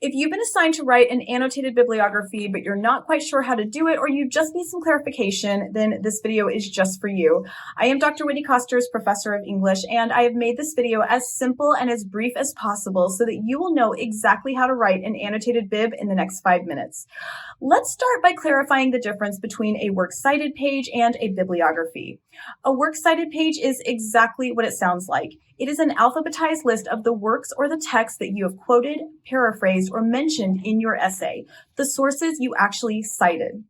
If you've been assigned to write an annotated bibliography, but you're not quite sure how to do it, or you just need some clarification, then this video is just for you. I am Dr. Whitney Kosters, Professor of English, and I have made this video as simple and as brief as possible so that you will know exactly how to write an annotated bib in the next 5 minutes. Let's start by clarifying the difference between a Works Cited page and a bibliography. A Works Cited page is exactly what it sounds like. It is an alphabetized list of the works or the text that you have quoted, paraphrased, or mentioned in your essay, the sources you actually cited.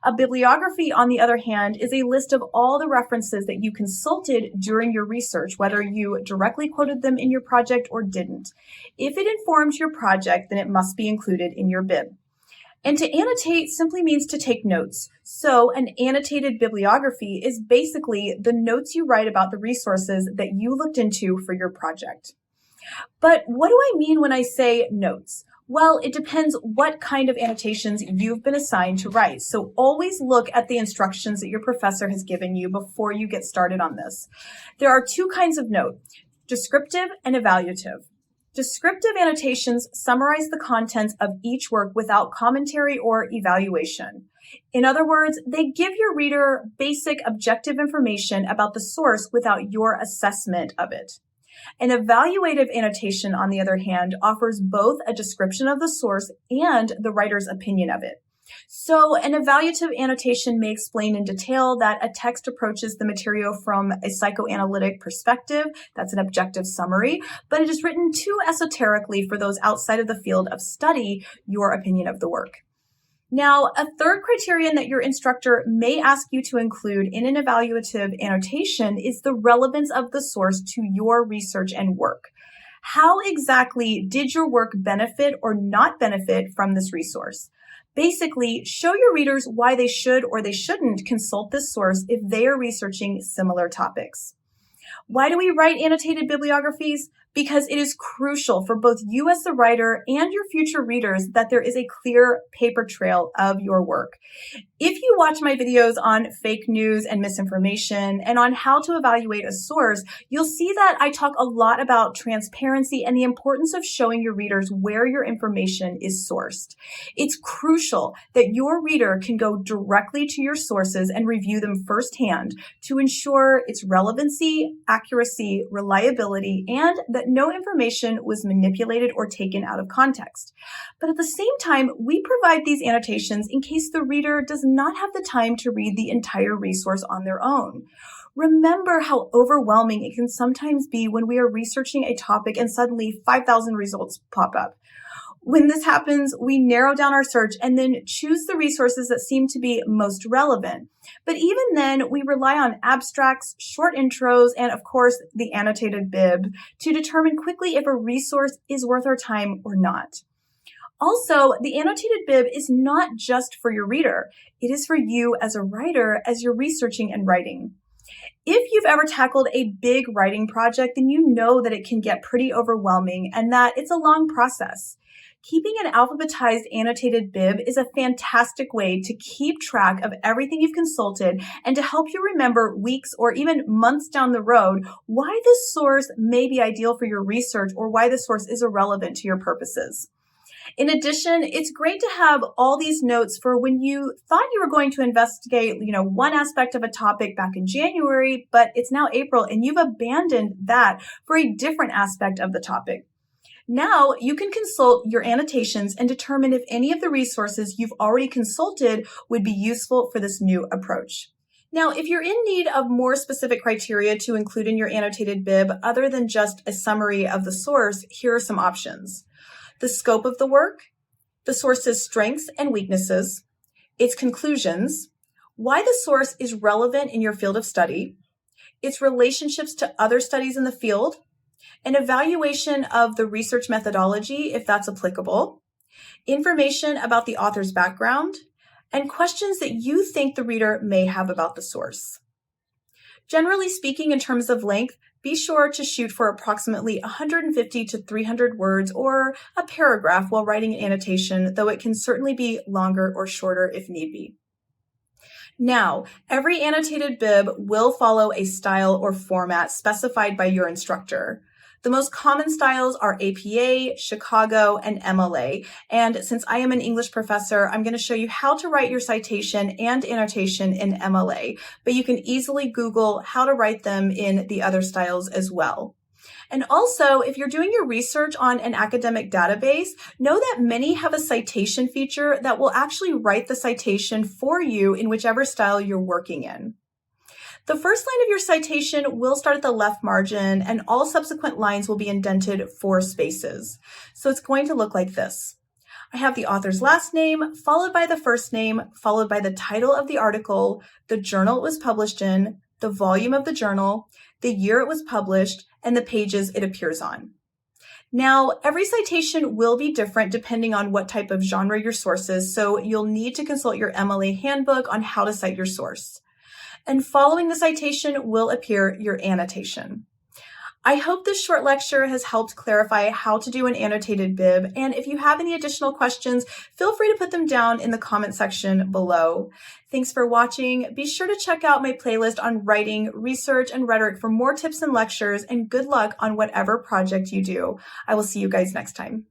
A bibliography, on the other hand, is a list of all the references that you consulted during your research, whether you directly quoted them in your project or didn't. If it informed your project, then it must be included in your bib. And to annotate simply means to take notes. So an annotated bibliography is basically the notes you write about the resources that you looked into for your project. But what do I mean when I say notes? Well, it depends what kind of annotations you've been assigned to write. So always look at the instructions that your professor has given you before you get started on this. There are two kinds of note, descriptive and evaluative. Descriptive annotations summarize the contents of each work without commentary or evaluation. In other words, they give your reader basic objective information about the source without your assessment of it. An evaluative annotation, on the other hand, offers both a description of the source and the writer's opinion of it. So an evaluative annotation may explain in detail that a text approaches the material from a psychoanalytic perspective, that's an objective summary, but it is written too esoterically for those outside of the field of study, your opinion of the work. Now, a third criterion that your instructor may ask you to include in an evaluative annotation is the relevance of the source to your research and work. How exactly did your work benefit or not benefit from this resource? Basically, show your readers why they should or they shouldn't consult this source if they are researching similar topics. Why do we write annotated bibliographies? Because it is crucial for both you as the writer and your future readers that there is a clear paper trail of your work. If you watch my videos on fake news and misinformation and on how to evaluate a source, you'll see that I talk a lot about transparency and the importance of showing your readers where your information is sourced. It's crucial that your reader can go directly to your sources and review them firsthand to ensure its relevancy, accuracy, reliability, and that no information was manipulated or taken out of context. But at the same time, we provide these annotations in case the reader does not have the time to read the entire resource on their own. Remember how overwhelming it can sometimes be when we are researching a topic and suddenly 5,000 results pop up. When this happens, we narrow down our search and then choose the resources that seem to be most relevant. But even then, we rely on abstracts, short intros, and of course, the annotated bib to determine quickly if a resource is worth our time or not. Also, the annotated bib is not just for your reader. It is for you as a writer as you're researching and writing. If you've ever tackled a big writing project, then you know that it can get pretty overwhelming and that it's a long process. Keeping an alphabetized annotated bib is a fantastic way to keep track of everything you've consulted and to help you remember weeks or even months down the road why this source may be ideal for your research or why the source is irrelevant to your purposes. In addition, it's great to have all these notes for when you thought you were going to investigate, one aspect of a topic back in January, but it's now April and you've abandoned that for a different aspect of the topic. Now you can consult your annotations and determine if any of the resources you've already consulted would be useful for this new approach. Now, if you're in need of more specific criteria to include in your annotated bib other than just a summary of the source, here are some options. The scope of the work, the source's strengths and weaknesses, its conclusions, why the source is relevant in your field of study, its relationships to other studies in the field, an evaluation of the research methodology, if that's applicable, information about the author's background, and questions that you think the reader may have about the source. Generally speaking, in terms of length, be sure to shoot for approximately 150 to 300 words or a paragraph while writing an annotation, though it can certainly be longer or shorter if need be. Now, every annotated bib will follow a style or format specified by your instructor. The most common styles are APA, Chicago, and MLA. And since I am an English professor, I'm going to show you how to write your citation and annotation in MLA, but you can easily Google how to write them in the other styles as well. And also, if you're doing your research on an academic database, know that many have a citation feature that will actually write the citation for you in whichever style you're working in. The first line of your citation will start at the left margin, and all subsequent lines will be indented 4 spaces. So it's going to look like this. I have the author's last name, followed by the first name, followed by the title of the article, the journal it was published in, the volume of the journal, the year it was published, and the pages it appears on. Now, every citation will be different depending on what type of genre your source is, so you'll need to consult your MLA handbook on how to cite your source. And following the citation will appear your annotation. I hope this short lecture has helped clarify how to do an annotated bib, and if you have any additional questions, feel free to put them down in the comment section below. Thanks for watching. Be sure to check out my playlist on writing, research, and rhetoric for more tips and lectures, and good luck on whatever project you do. I will see you guys next time.